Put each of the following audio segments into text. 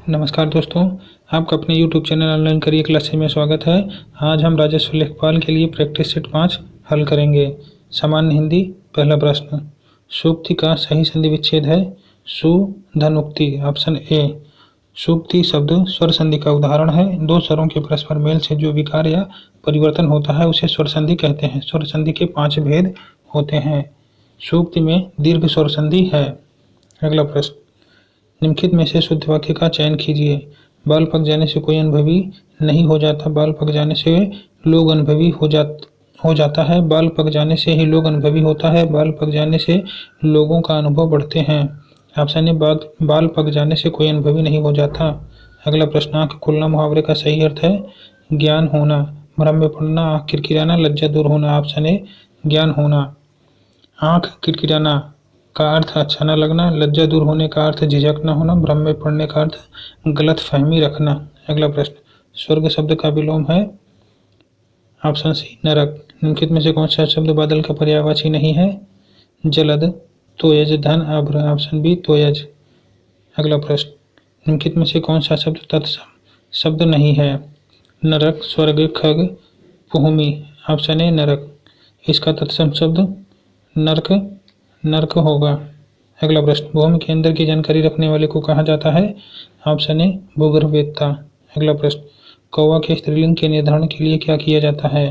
नमस्कार दोस्तों, आपका अपने YouTube channel online career classes में स्वागत है। आज हम राजस्व लेखपाल के लिए प्रैक्टिस सेट 5 हल करेंगे। सामान्य हिंदी। पहला प्रश्न, सूक्ति का सही संधि विच्छेद है सु धनुक्ति। Option A. सूक्ति शब्द स्वर संधि का उदाहरण है। दो स्वरों के परस्पर मेल से जो विकार या परिवर्तन होता है उसे स्वर संधि कहते हैं। स्वर संधि के 5 भेद होते हैं। सूक्ति में दीर्घ स्वर संधि है। अगला प्रश्न, निम्नलिखित में से शुद्ध वाक्य का चयन कीजिए। बाल पक जाने से कोई अनुभवी नहीं हो जाता, बाल पक जाने से लोग अनुभवी हो जाता है, बाल पक जाने से ही लोग अनुभवी होता है, बाल पक जाने से लोगों का अनुभव बढ़ते हैं। ऑप्शन ए, बाल पक जाने से कोई अनुभवी नहीं हो जाता। अगला प्रश्न, आंख खोलना मुहावरे का सही अर्थ है ज्ञान होना, भ्रम में पड़ना, आंख किरकिराना, लज्जा दूर होना। ऑप्शन ए, ज्ञान होना। आंख किरकिराना का अर्थ अच्छा न लगना, लज्जा दूर होने का अर्थ झिझक न होना, भ्रम में पड़ने का अर्थ गलत फहमी रखना। अगला प्रश्न, स्वर्ग शब्द का विलोम है। ऑप्शन सी, नरक। निम्नलिखित में से कौन सा शब्द बादल का पर्यायवाची नहीं है? जलद, तोयज, धन, आभ्र। Option B, तोयज। अगला प्रश्न, निम्नलिखित में से कौन सा शब्द तत्सम शब्द नहीं है? नरक, स्वर्ग, खग, भूमि। ऑप्शन ए, नरक। इसका तत्सम शब्द नर्क होगा। अगला प्रश्न, भूमि के अंदर की जानकारी रखने वाले को कहा जाता है? ऑप्शन ए, भूगर्भवेत्ता। अगला प्रश्न, कौवा के स्त्रीलिंग के निर्धारण के लिए क्या किया जाता है?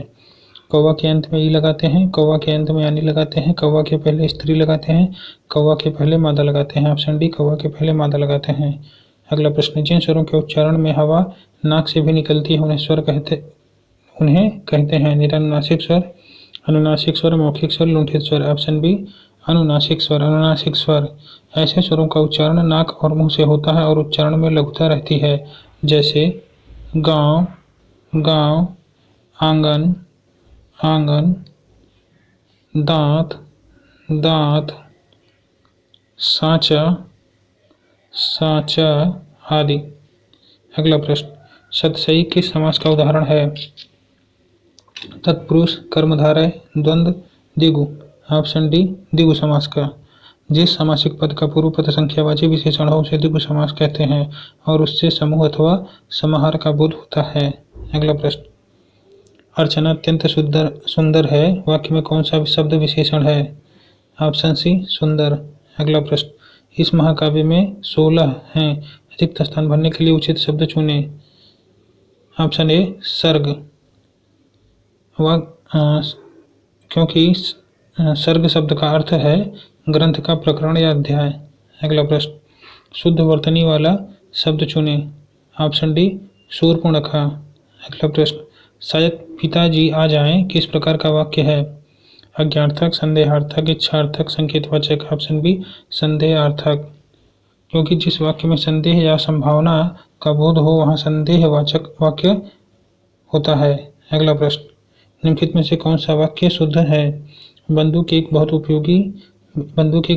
कौवा के अंत में ई लगाते हैं, कौवा के अंत में यानी लगाते हैं, कौवा के पहले स्त्री लगाते हैं, कौवा के पहले मादा लगाते हैं। ऑप्शन डी, कौवा के पहले मादा लगाते हैं। अगला प्रश्न, जिन स्वरों के उच्चारण में हवा नाक से भी निकलती है उन्हें कहते हैं निरानुनासिक स्वर, अनुनासिक स्वर, मौखिक स्वर, लुंठित स्वर। ऑप्शन बी, अनुनासिक स्वर। अनुनासिक स्वर ऐसे स्वरों का उच्चारण नाक और मुंह से होता है और उच्चारण में लघुता रहती है, जैसे गांव, गांव, आंगन, आंगन, दांत, दांत, सांचा, सांचा आदि। अगला प्रश्न, सतसई किस समास का उदाहरण है? तत्पुरुष, कर्मधारय, द्वंद्व, द्विगु। ऑप्शन डी, द्विगु समास का। जिस सामासिक पद का पूर्व पद संख्यावाची विशेषण हो उसे द्विगु समास कहते हैं और उससे समूह अथवा समाहार का बोध होता है। अगला प्रश्न, अर्चना अत्यंत सुंदर है, वाक्य में कौन सा शब्द विशेषण है? ऑप्शन सी, सुंदर। अगला प्रश्न, इस महाकाव्य में 16 हैं, रिक्त स्थान भरने के लिए उचित शब्द चुने। ऑप्शन ए, सर्ग। क्योंकि सर्ग शब्द का अर्थ है ग्रंथ का प्रकरण या अध्याय। अगला प्रश्न, शुद्ध वर्तनी वाला शब्द चुने। Option D, Shurpanakha. अगला प्रश्न, शायद पिताजी आ जाएं किस प्रकार का वाक्य है? अज्ञार्थक, संदेहार्थक, इच्छार्थक, संकेतवाचक। ऑप्शन बी, संदेहार्थक। क्योंकि जिस वाक्य में संदेह या संभावना का बोध हो वहाँ संदेहवाचक वाक्य होता है। अगला प्रश्न, निम्नलिखित में से कौन सा वाक्य शुद्ध है? बंदूक एक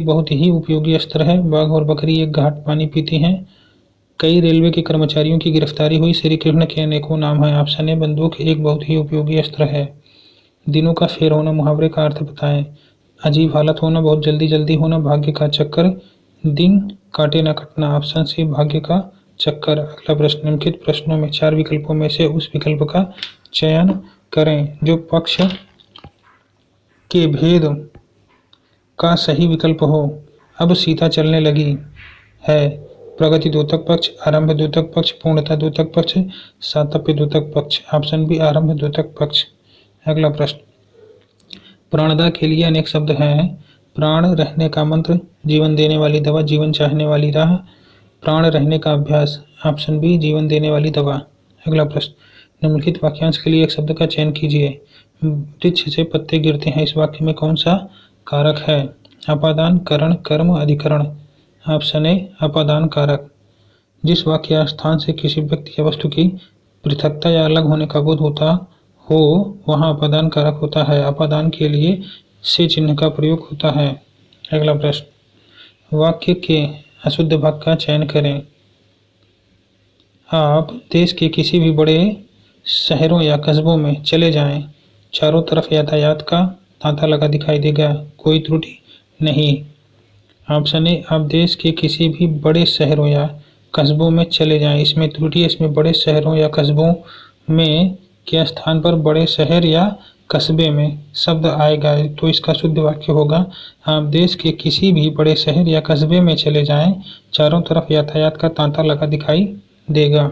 बहुत ही उपयोगी अस्त्र है, बाघ और बकरी एक घाट पानी पीती हैं, कई रेलवे के कर्मचारियों की गिरफ्तारी हुई, श्री कृष्ण के अनेकों नाम हैं। ऑप्शन ए, बंदूक एक बहुत ही उपयोगी अस्त्र है। दिनों का फेर होना मुहावरे का अर्थ बताएं। अजीब हालत होना, बहुत जल्दी जल्दी होना, भाग्य का चक्कर, दिन काटे न कटना। ऑप्शन सी, भाग्य का चक्कर। अगला प्रश्न, निम्नलिखित प्रश्नों में 4 विकल्पों में से उस विकल्प का चयन करें जो पक्ष के भेद का सही विकल्प हो। अब सीता चलने लगी है, प्रगति द्योतक पक्ष, आरंभ द्योतक पक्ष, पूर्णता द्योतक पक्ष, सातत्य द्योतक पक्ष। ऑप्शन बी, आरंभ द्योतक पक्ष। अगला प्रश्न, प्राणदा के लिए अनेक शब्द हैं। प्राण रहने का मंत्र, जीवन देने वाली दवा, जीवन चाहने वाली राह, प्राण रहने का अभ्यास। ऑप्शन बी, जीवन देने वाली दवा। अगला प्रश्न, निम्नलिखित वाक्यांश के लिए एक शब्द का चयन कीजिए। वृक्ष से पत्ते गिरते हैं, इस वाक्य में कौन सा कारक है? अपादान, करण, कर्म, अधिकरण। ऑप्शन ए, अपादान कारक। जिस वाक्य या स्थान से किसी व्यक्ति या वस्तु की पृथकता या अलग होने का बोध होता हो वहाँ अपादान कारक होता है। अपादान के लिए से चिन्ह का प्रयोग होता है। अगला प्रश्न, वाक्य के अशुद्ध भाग का चयन करें। आप देश के किसी भी बड़े शहरों या कस्बों में चले जाएं, चारों तरफ यातायात का तांता लगा दिखाई देगा, कोई त्रुटि नहीं। ऑप्शन ए, आप देश के किसी भी बड़े शहरों या कस्बों में चले जाएं। इसमें त्रुटि है, इसमें बड़े शहरों या कस्बों में के स्थान पर बड़े शहर या कस्बे में शब्द आएगा, तो इसका शुद्ध वाक्य होगा आप देश के किसी भी बड़े शहर या कस्बे में चले जाएं, चारों तरफ यातायात का तांता लगा दिखाई देगा।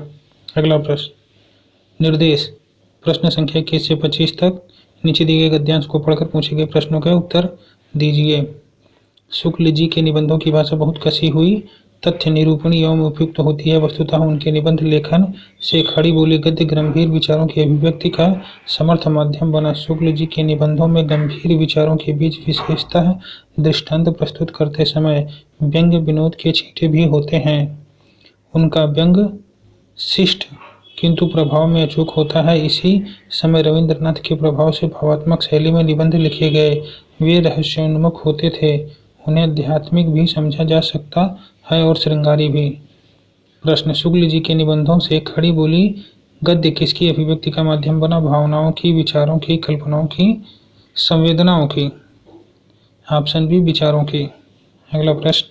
अगला प्रश्न निर्देश। प्रश्न संख्या 21 से 25 तक नीचे दिए गए गद्यांश को पढ़कर पूछे गए प्रश्नों के उत्तर दीजिए। शुक्ल जी के निबंधों की भाषा बहुत कसी हुई, तथ्य निरूपणी एवं उपयुक्त होती है। वस्तुतः उनके निबंध लेखन से खड़ी बोली गद्य गंभीर विचारों की अभिव्यक्ति का समर्थ माध्यम बना। शुक्ल जी के निबंधों में गंभीर विचारों के बीच विशेषतः दृष्टांत प्रस्तुत करते समय व्यंग्य विनोद के छींटे भी होते हैं। उनका व्यंग्य शिष्ट किंतु प्रभाव में अचूक होता है। इसी समय रविंद्रनाथ के प्रभाव से भावात्मक शैली में निबंध लिखे गए। वे रहस्योन्मुख होते थे, उन्हें आध्यात्मिक भी समझा जा सकता है और श्रृंगारी भी। प्रश्न शुक्ल जी के निबंधों से खड़ी बोली गद्य किसकी अभिव्यक्ति का माध्यम बना? भावनाओं की, विचारों की, कल्पनाओं की, संवेदनाओं की। ऑप्शन बी विचारों की। अगला प्रश्न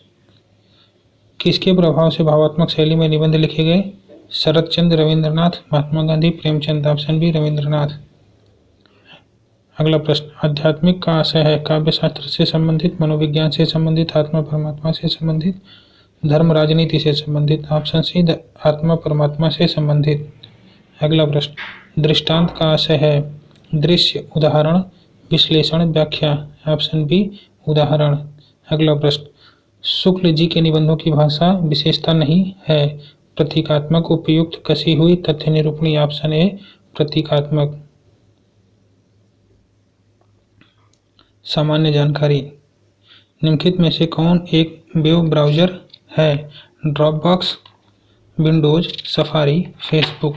किसके प्रभाव से भावात्मक शैली में निबंध लिखे गए? शरत चंद्र, रविंद्रनाथ, महात्मा गांधी, प्रेमचंद। Option B Rabindranath. अगला प्रश्न आध्यात्मिक का आशय है काव्य शास्त्र से संबंधित, मनोविज्ञान से संबंधित, आत्मा परमात्मा से संबंधित, धर्म राजनीति से संबंधित। ऑप्शन सी आत्मा परमात्मा से संबंधित। अगला प्रश्न दृष्टांत का आशय है दृश्य, उदाहरण, विश्लेषण, व्याख्या। ऑप्शन बी उदाहरण। अगला प्रश्न शुक्ल जी के निबंधों की भाषा विशेषता नहीं है, प्रतीकात्मक, उपयुक्त, कसी हुई, तथ्य निरूपणी। ऑप्शन ए प्रतीकात्मक। सामान्य जानकारी निम्नलिखित में से कौन एक वेब ब्राउज़र है? Dropbox, Windows, Safari, Facebook.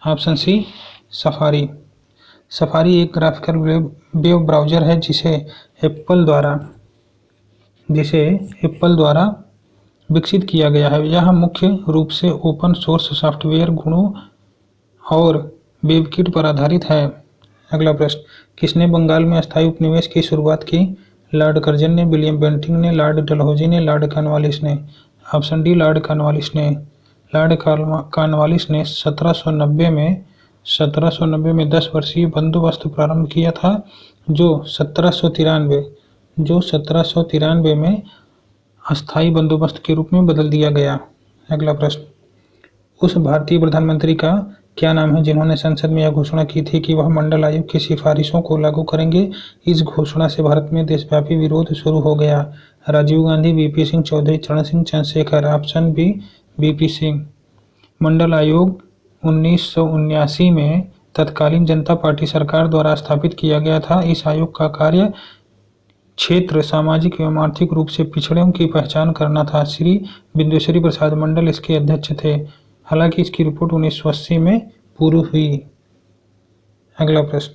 Option C Safari. सफारी एक ग्राफिकल वेब ब्राउज़र है जिसे एप्पल द्वारा विकसित किया गया है। यह मुख्य रूप से ओपन सोर्स सॉफ्टवेयर गुणों और वेबकिट पर आधारित है। अगला प्रश्न किसने बंगाल में अस्थायी उपनिवेश की शुरुआत की? लॉर्ड कर्जन ने, विलियम बेंटिंक ने, लॉर्ड डलहौजी ने, लॉर्ड कॉर्नवालिस ने। ऑप्शन डी लॉर्ड कॉर्नवालिस ने। लॉर्ड कॉर्नवालिस ने 1790 में 10 वर्षीय बंदोबस्त प्रारंभ किया था जो 1793 में अस्थायी बंदोबस्त के रूप में बदल दिया गया। अगला प्रश्न उस भारतीय प्रधानमंत्री का क्या नाम है जिन्होंने संसद में यह घोषणा की थी कि वह मंडल आयोग की सिफारिशों को लागू करेंगे? इस घोषणा से भारत में देशव्यापी विरोध शुरू हो गया। Rajiv Gandhi, VP Singh Chaudhary, Charan Singh, Chandrashekhar. Option B VP Singh. Mandal आयोग 1979 में तत्कालीन जनता पार्टी सरकार द्वारा स्थापित किया गया था। इस आयोग का कार्य क्षेत्र सामाजिक एवं आर्थिक रूप से पिछड़ों की पहचान करना था। श्री बिंदुश्री प्रसाद मंडल इसके अध्यक्ष थे। हालांकि इसकी रिपोर्ट 1980 में पूरी हुई। अगला प्रश्न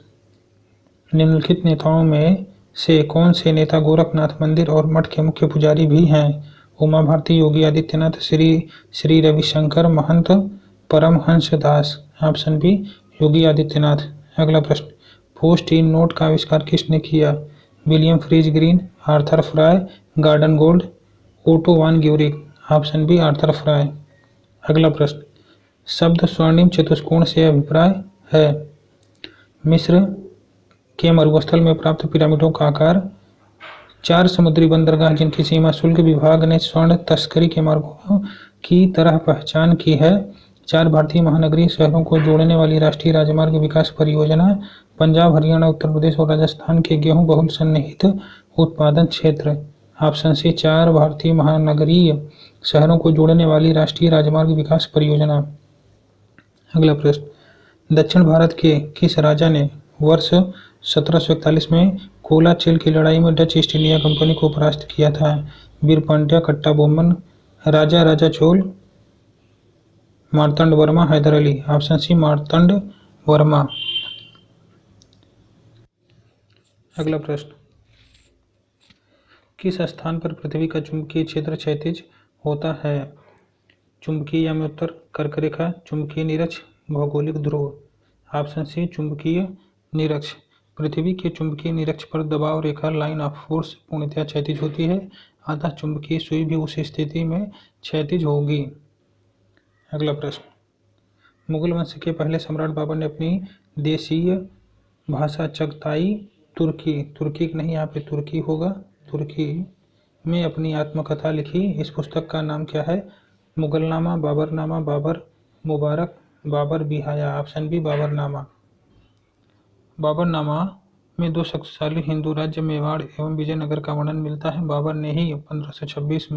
निम्नलिखित नेताओं में से कौन से नेता गोरखनाथ मंदिर और मठ के मुख्य पुजारी भी हैं? उमा भारती, योगी आदित्यनाथ, श्री रविशंकर महंत, परमहंस दास। Option B Yogi Adityanath. अगला प्रश्न पोस्ट इन नोट का आविष्कार किसने किया? William Friese Greene, Arthur Fry, Gordon Gould, Otto von Guericke. Option B Arthur Fry. अगला प्रश्न शब्द स्वर्णिम चतुष्कोण से अभिप्राय है? मिस्र के मरुस्थल में प्राप्त पिरामिडों का आकार, 4 समुद्री बंदरगाह जिनकी सीमा शुल्क विभाग ने स्वर्ण तस्करी के मार्गों की तरह पहचान की है, 4 भारतीय महानगरीय शहरों को जोड़ने वाली राष्ट्रीय राजमार्ग विकास परियोजना, पंजाब, हरियाणा, उत्तर प्रदेश और राजस्थान के गेहूं बहुल सन्निहित उत्पादन क्षेत्र। ऑप्शन सी 4 भारतीय महानगरीय शहरों को जोड़ने वाली राष्ट्रीय राजमार्ग विकास परियोजना। अगला प्रश्न दक्षिण भारत के किस राजा ने वर्ष 1741 में कोलाचेल की लड़ाई में डच ईस्ट इंडिया कंपनी को परास्त किया था? Veer Pandya, Kattabomman, Raja Chola, Marthanda Varma, Hyder Ali. Option C Marthanda Varma. अगला प्रश्न किस स्थान पर पृथ्वी का चुंबकीय क्षेत्र क्षैतिज होता है? चुंबकीय यामी उत्तर, कर्क रेखा, चुंबकीय निरक्ष, भौगोलिक ध्रुव। ऑप्शन सी चुंबकीय निरक्ष। पृथ्वी के चुंबकीय निरक्ष पर दबाव रेखा लाइन ऑफ फोर्स पूर्णतः क्षैतिज होती है, अतः चुंबकीय सुई भी उस स्थिति में क्षैतिज होगी। अगला प्रश्न, मुगल वंश के पहले सम्राट बाबर ने अपनी देशीय भाषा चगताई तुर्की नहीं, यहाँ पे तुर्की होगा, तुर्की में अपनी आत्मकथा लिखी। इस पुस्तक का नाम क्या है? मुगलनामा, बाबरनामा, बाबर मुबारक, बाबर बिहाया। Option B Baburnama. बाबरनामा में दो शक्तिशाली हिंदू राज्य मेवाड़ एवं विजयनगर का वर्णन मिलता है। बाबर ने ही 1526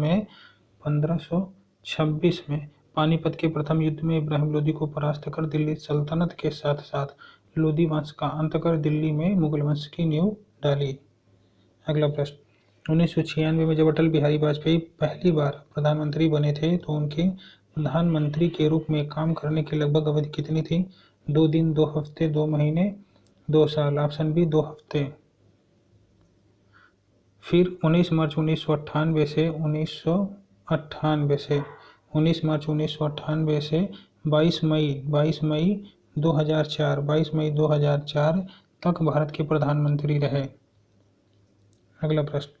में पानीपत के प्रथम युद्ध में इब्राहिम लोदी को परास्त कर दिल्ली सल्तनत के साथ साथ लोदी वंश का अंत कर दिल्ली में मुगल वंश की नींव डाली। अगला प्रश्न, 1996 में जब अटल बिहारी वाजपेयी पहली बार प्रधानमंत्री बने थे तो उनके प्रधानमंत्री के रूप में काम करने की लगभग अवधि कितनी थी? 2 दिन, 2 हफ्ते, 2 महीने, 2 साल। ऑप्शन बी 2 हफ्ते। फिर 19 मार्च 1998 से 19 मार्च 1998 से 22 मई 2004 तक भारत के प्रधानमंत्री रहे। अगला प्रश्न,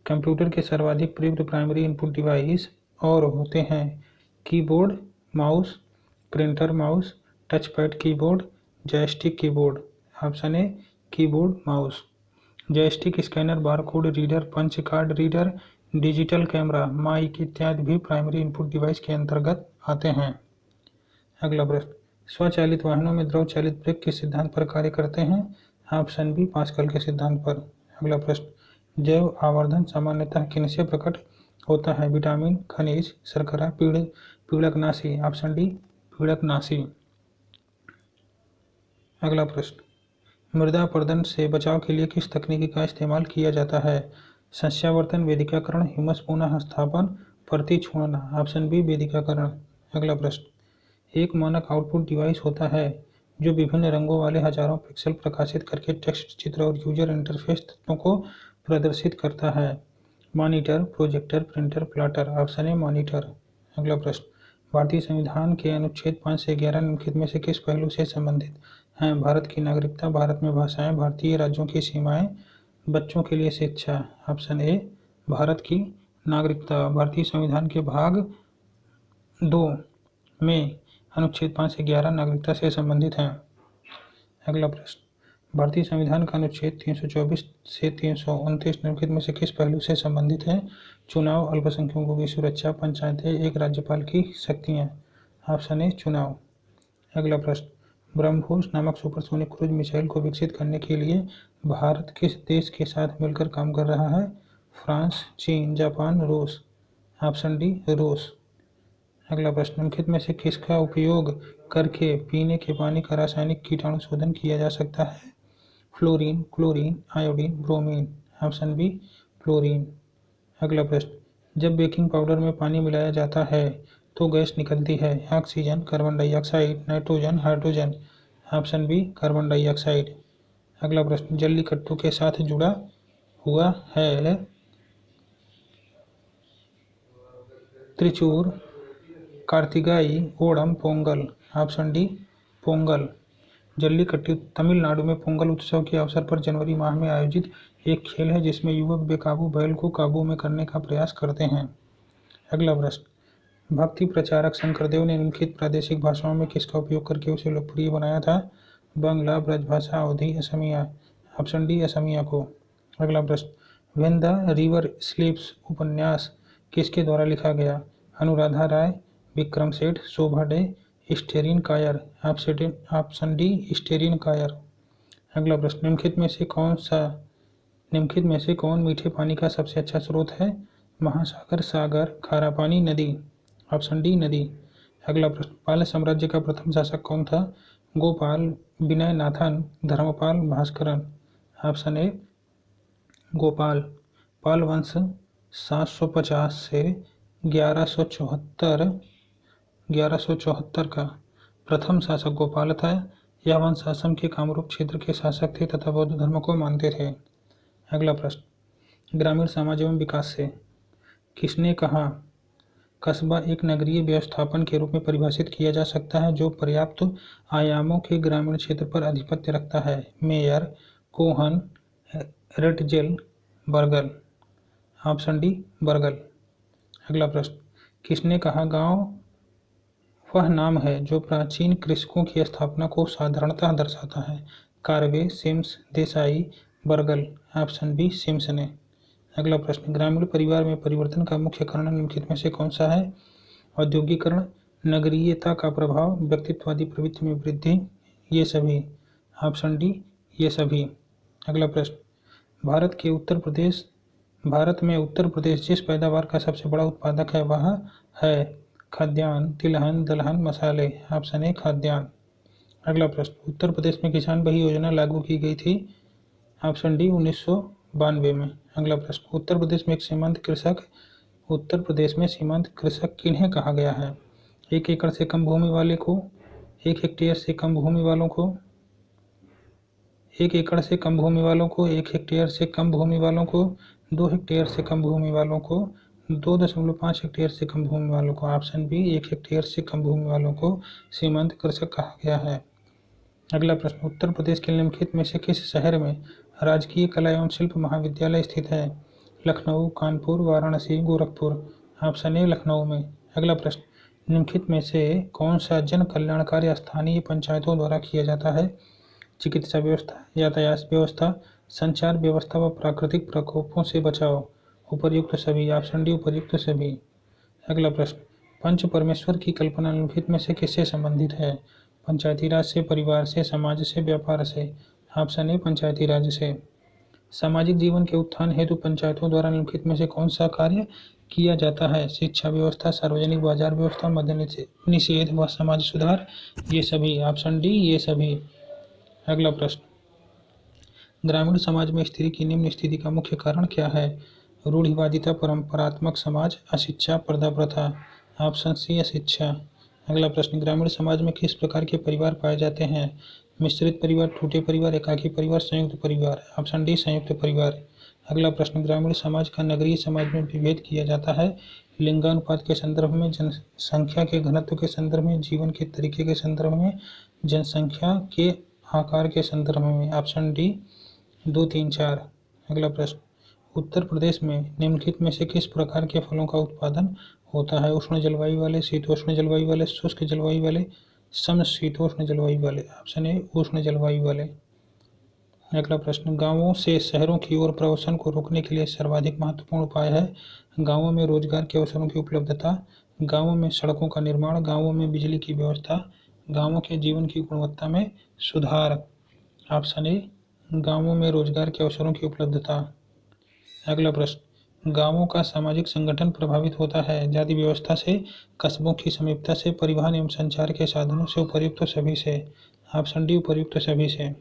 कंप्यूटर के सर्वाधिक प्रयुक्त प्राइमरी इनपुट डिवाइस और होते हैं keyboard, mouse, printer mouse, touchpad keyboard, joystick keyboard. Option A keyboard, mouse. Joystick, scanner, barcode reader, punch card reader, digital camera, mic इत्यादि भी प्राइमरी इनपुट डिवाइस के अंतर्गत आते हैं। अगला प्रश्न, स्वचालित वाहनों में द्रव चालित ब्रेक किस सिद्धांत पर कार्य करते हैं? ऑप्शन बी पास्कल के सिद्धांत पर। अगला प्रश्न, जैव आवर्धन सामान्यतः किनसे प्रकट होता है? विटामिन, खनिज, शर्करा, पीड़कनाशी। Option D पीड़कनाशी। अगला प्रश्न, मृदा अपरदन से बचाव के लिए किस तकनीक का इस्तेमाल किया जाता है? सस्यावर्तन, वेदिकाकरण, ह्यूमस पुनः स्थापन, परती छोड़ना। ऑप्शन बी वेदिकाकरण। अगला प्रश्न, एक मानक आउटपुट डिवाइस होता है जो विभिन्न रंगों वाले हजारों पिक्सल प्रकाशित करके टेक्स्ट, चित्र और यूजर इंटरफेस तत्वों को प्रदर्शित करता है। Monitor, projector, printer, plotter. Option A monitor. अगला प्रश्न, भारतीय संविधान के अनुच्छेद 5 से 11 निम्नलिखित में से किस पहलू से संबंधित हैं? भारत की नागरिकता, भारत में भाषाएं, भारतीय राज्यों की सीमाएं, बच्चों के लिए शिक्षा। ऑप्शन ए भारत की नागरिकता। भारतीय संविधान के भाग 2 में अनुच्छेद 5 से 11 नागरिकता से संबंधित हैं। अगला प्रश्न, भारतीय संविधान का अनुच्छेद 324 से 329 निम्नलिखित में से किस पहलू से संबंधित है? चुनाव, अल्पसंख्यकों की सुरक्षा, पंचायतें, एक राज्यपाल की शक्तियाँ। ऑप्शन ए चुनाव। अगला प्रश्न, ब्रह्मोस नामक सुपरसोनिक क्रूज मिसाइल को विकसित करने के लिए भारत किस देश के साथ मिलकर काम कर रहा है? फ्रांस, चीन, जापान, रूस। ऑप्शन डी रूस। अगला प्रश्न, निम्नलिखित में से किसका उपयोग करके पीने के पानी का रासायनिक कीटाणु शोधन किया जा सकता है? Fluorine, chlorine, iodine, bromine. Option B fluorine. अगला प्रश्न, जब बेकिंग पाउडर में पानी मिलाया जाता है तो गैस निकलती है? Oxygen, carbon dioxide, nitrogen, hydrogen. Option B carbon dioxide. अगला प्रश्न, जल्लीकट्टू के साथ जुड़ा हुआ है त्रिचूर, कार्तिगाई, ओणम, पोंगल। Option D Pongal. जल्लीकट्टू तमिलनाडु में पोंगल उत्सव के अवसर पर जनवरी माह में आयोजित एक खेल है जिसमें युवक बेकाबू बैल को काबू में करने का प्रयास करते हैं। अगला प्रश्न, भक्ति प्रचारक शंकरदेव ने निम्नलिखित प्रादेशिक भाषाओं में किसका उपयोग करके उसे लोकप्रिय बनाया था? बांग्ला, ब्रजभाषा, अवधी, असमिया। ऑप्शन डी असमिया को। अगला प्रश्न, व्हेन द रिवर स्लीप्स उपन्यास किसके द्वारा लिखा गया? अनुराधा राय, विक्रम सेठ, शोभा डे, स्टेरिन कायर। ऑप्शन डी स्टेरिन कायर। अगला प्रश्न, निम्नलिखित में से कौन मीठे पानी का सबसे अच्छा स्रोत है? महासागर, सागर, खारा पानी, नदी। ऑप्शन डी नदी। अगला प्रश्न, पाल साम्राज्य का प्रथम शासक कौन था? गोपाल, विनय नाथन, धर्मपाल, भास्करन। Option A Gopal. पाल वंश 750 से 1174 का प्रथम शासक गोपाल था। यह वंश असम के कामरूप क्षेत्र के शासक थे तथा बौद्ध धर्म को मानते थे। अगला प्रश्न, ग्रामीण समाज एवं विकास से किसने कहा? कस्बा एक नगरीय व्यवस्थापन के रूप में परिभाषित किया जा सकता है जो पर्याप्त आयामों के ग्रामीण क्षेत्र पर आधिपत्य रखता है। Mayer, Kohn, Ratzel, Burgel. Option D Burgel. अगला प्रश्न, किसने कहा गांव वह नाम है जो प्राचीन कृषकों की स्थापना को साधारणतः दर्शाता है। Karve, Sims, Desai, Burgel. Option B Sims ने। अगला प्रश्न, ग्रामीण परिवार में परिवर्तन का मुख्य कारण निम्नलिखित में से कौन सा है? औद्योगिकरण, नगरीयता का प्रभाव, व्यक्तित्ववादी प्रवृत्ति में वृद्धि, ये सभी। ऑप्शन डी ये सभी। अगला प्रश्न, भारत में उत्तर प्रदेश जिस पैदावार का सबसे बड़ा उत्पादक है वह है खाद्यान्न, तिलहन, दलहन, मसाले। ऑप्शन ए खाद्यान्न। अगला प्रश्न, उत्तर प्रदेश में किसान बही योजना लागू की गई थी। ऑप्शन डी 1992 में। अगला प्रश्न, उत्तर प्रदेश में सीमांत कृषक किन्हें कहा गया है? 1 एकड़ से कम भूमि वाले को, 1 हेक्टेयर से कम भूमि वालों को, 1 एकड़ से कम भूमि वालों को, 1 हेक्टेयर से कम भूमि वालों को, 2 हेक्टेयर से कम भूमि वालों को, 2.5 हेक्टेयर से कम भूमि वालों को। ऑप्शन बी 1 हेक्टेयर से कम भूमि वालों को सीमांत कृषक कहा गया है। अगला प्रश्न, उत्तर प्रदेश के निम्नलिखित में से किस शहर में राजकीय कला एवं शिल्प महाविद्यालय स्थित है? लखनऊ, कानपुर, वाराणसी, गोरखपुर। ऑप्शन ए लखनऊ में। अगला प्रश्न, निम्नलिखित में से कौन सा जन कल्याण कार्य स्थानीय पंचायतों द्वारा किया जाता है? चिकित्सा व्यवस्था, यातायात व्यवस्था, संचार व्यवस्था व प्राकृतिक प्रकोपों से बचाव। उपर्युक्त सभी। ऑप्शन डी उपर्युक्त सभी। अगला प्रश्न, पंच परमेश्वर की कल्पना निम्नलिखित में से किससे संबंधित है? पंचायती राज से, परिवार से, समाज से, व्यापार से। ऑप्शन ए पंचायती राज से। सामाजिक जीवन के उत्थान हेतु पंचायतों द्वारा निम्नलिखित में से कौन सा कार्य किया जाता है? शिक्षा व्यवस्था, सार्वजनिक बाजार व्यवस्था, मद्य निषेध व समाज सुधार, ये सभी। ऑप्शन डी ये सभी। अगला प्रश्न, ग्रामीण समाज में स्त्री की निम्न स्थिति का मुख्य कारण क्या है? रूढ़िवादिता, परंपरात्मक समाज, अशिक्षा, पर्दा प्रथा। ऑप्शन सी अशिक्षा। अगला प्रश्न, ग्रामीण समाज में किस प्रकार के परिवार पाए जाते हैं? मिश्रित परिवार, टूटे परिवार, एकाकी परिवार, संयुक्त परिवार। ऑप्शन डी संयुक्त परिवार। अगला प्रश्न, ग्रामीण समाज का नगरीय समाज में विभेद किया जाता है लिंगानुपात के संदर्भ में, जनसंख्या के घनत्व के संदर्भ में, जीवन के तरीके के संदर्भ में, जनसंख्या के आकार के संदर्भ में। Option D 2, 3, 4। अगला प्रश्न, उत्तर प्रदेश में निम्नलिखित में से किस प्रकार के फलों का उत्पादन होता है? उष्ण जलवायु वाले, शीतोष्ण जलवायु वाले, शुष्क जलवायु वाले, समशीतोष्ण जलवायु वाले। ऑप्शन ए उष्ण जलवायु वाले। अगला प्रश्न, गांवों से शहरों की ओर प्रवासन को रोकने के लिए सर्वाधिक महत्वपूर्ण उपाय है? गांवों में रोजगार के अवसरों की उपलब्धता, गांवों में सड़कों का निर्माण, गांवों में बिजली की व्यवस्था, गांवों के जीवन की गुणवत्ता में सुधार। ऑप्शन ए गांवों में रोजगार के अवसरों की उपलब्धता। अगला प्रश्न, गांवों का सामाजिक संगठन प्रभावित होता है? जाति व्यवस्था से, कस्बों की समीपता से, परिवहन एवं संचार के साधनों से, उपर्युक्त सभी से। ऑप्शन डी उपर्युक्त सभी से।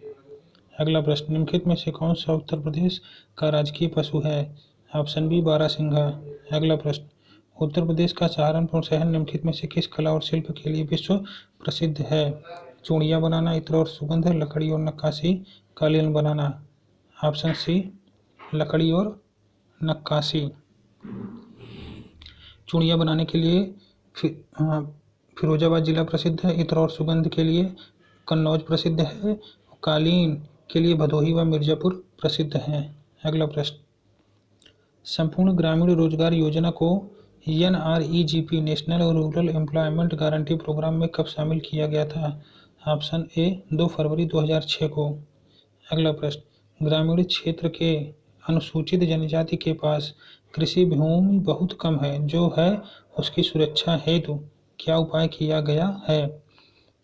अगला प्रश्न, निम्नलिखित में से कौन सा उत्तर प्रदेश का राजकीय पशु है? ऑप्शन बी बारहसिंघा। अगला प्रश्न, उत्तर प्रदेश का सहारनपुर शहर निम्नलिखित में से किस कला और शिल्प के लिए विश्व प्रसिद्ध है? चूड़ियाँ बनाना, इत्र और सुगंध, लकड़ी और नक्काशी, कालीन बनाना। ऑप्शन सी लकड़ी और नक्काशी। चूड़ियाँ बनाने के लिए फिरोजाबाद जिला प्रसिद्ध है, इत्र और सुगंध के लिए कन्नौज प्रसिद्ध है, कालीन के लिए भदोही व मिर्जापुर प्रसिद्ध हैं। अगला प्रश्न, संपूर्ण ग्रामीण रोजगार योजना को NREGP National Rural Employment Guarantee Programme में कब शामिल किया गया था? ऑप्शन ए 2 फरवरी 2006 को। अगला प्रश्न, ग्रामीण क्षेत्र के अनुसूचित जनजाति के पास कृषि भूमि बहुत कम है, जो है उसकी सुरक्षा हेतु क्या उपाय किया गया है?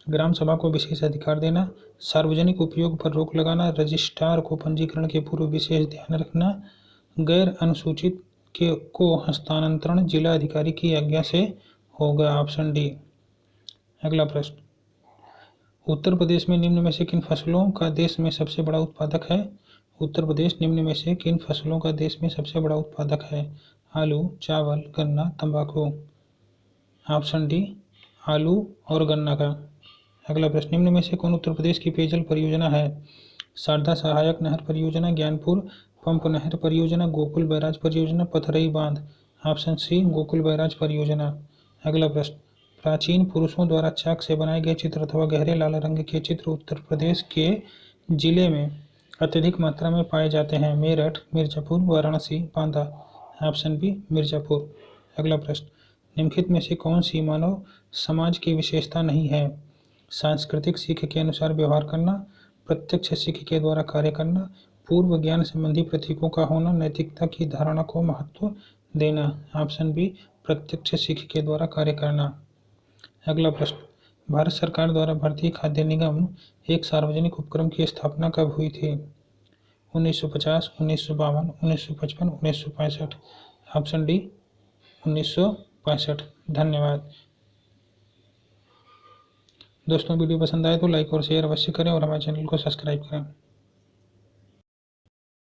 ग्राम सभा को विशेष अधिकार देना, सार्वजनिक उपयोग पर रोक लगाना, रजिस्ट्रार को पंजीकरण के पूर्व विशेष ध्यान रखना, गैर अनुसूचित को हस्तांतरण जिला अधिकारी की आज्ञा से होगा। Option D. अगला प्रश्न, उत्तर प्रदेश में निम्न में से किन फसलों का देश में सबसे बड़ा उत्पादक है? उत्तर प्रदेश निम्न में से किन फसलों का देश में सबसे बड़ा उत्पादक है? आलू, चावल, गन्ना, तंबाकू। ऑप्शन डी आलू और गन्ना का। अगला प्रश्न, निम्न में से कौन उत्तर प्रदेश की पेयजल परियोजना है? शारदा सहायक नहर परियोजना, ज्ञानपुर पंप नहर परियोजना, गोकुल बैराज परियोजना, पथरई बांध। ऑप्शन सी गोकुल बैराज परियोजना। अगला प्रश्न, प्राचीन पुरुषों द्वारा चाक से बनाए गए चित्र अथवा गहरे लाल रंग के चित्र उत्तर प्रदेश के जिले में अत्यधिक मात्रा में पाए जाते हैं? मेरठ, मिर्जापुर, वाराणसी, बांदा। Option B Mirzapur. अगला प्रश्न, निम्नलिखित में से कौन सी मानव समाज की विशेषता नहीं है? सांस्कृतिक सीख के अनुसार व्यवहार करना, प्रत्यक्ष सीख के द्वारा कार्य करना, पूर्व ज्ञान संबंधी प्रतीकों का होना, नैतिकता की धारणा को महत्व देना। ऑप्शन बी, प्रत्यक्ष सीख के द्वारा कार्य करना। अगला प्रश्न, भारत सरकार द्वारा भारतीय खाद्य निगम एक सार्वजनिक उपक्रम की स्थापना कब हुई थी? 1950, 1952, 1955, 1965। Option D, 1965। धन्यवाद। दोस्तों, वीडियो पसंद आए तो लाइक और शेयर अवश्य करें और हमारे चैनल को सब्सक्राइब करें।